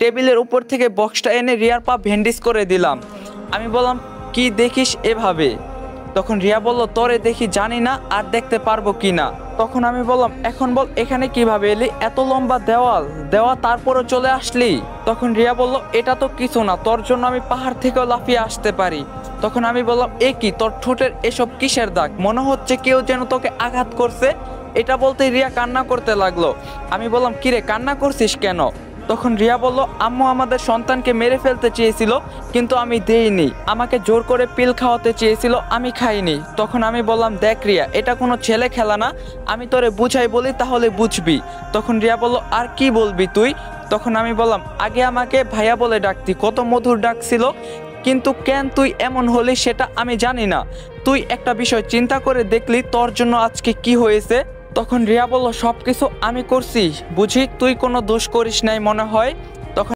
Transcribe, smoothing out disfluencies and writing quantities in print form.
টেবিলের উপর থেকে বক্সটা এনে রিয়ার পা ভেন্ডিস করে দিলাম। আমি বললাম কি দেখিস এভাবে? তখন রিয়া বলল তোরে দেখি জানি না আর দেখতে পারবো কি না। তখন আমি বললাম এখন বল এখানে কিভাবে এলি? এত লম্বা দেওয়াল দেওয়া তারপরও চলে আসলি? তখন রিয়া বলল এটা তো কিছু না, তোর জন্য আমি পাহাড় থেকেও লাফিয়ে আসতে পারি। তখন আমি বললাম এ কি, তোর ঠোঁটের এসব কিসের দাগ? মনে হচ্ছে কেউ যেন তোকে আঘাত করছে। এটা বলতে রিয়া কান্না করতে লাগলো। আমি বললাম কিরে কান্না করছিস কেন? তখন রিয়া বলল আম্মু আমাদের সন্তানকে মেরে ফেলতে চেয়েছিল কিন্তু আমি দেইনি, আমাকে জোর করে পিল খাওয়াতে চেয়েছিল, আমি খাইনি। তখন আমি বললাম দেখ রিয়া, এটা কোনো ছেলে খেলা না, আমি তোরে বুঝাই বলি তাহলে বুঝবি। তখন রিয়া বলল আর কি বলবি তুই? তখন আমি বললাম আগে আমাকে ভাইয়া বলে ডাকতি, কত মধুর ডাক ছিল, কিন্তু কেন তুই এমন হলি সেটা আমি জানি না। তুই একটা বিষয় চিন্তা করে দেখলি তোর জন্য আজকে কি হয়েছে? তখন রিয়া বলল সবকিছু আমি করছি বুঝি, তুই কোনো দোষ করিস নাই মনে হয়।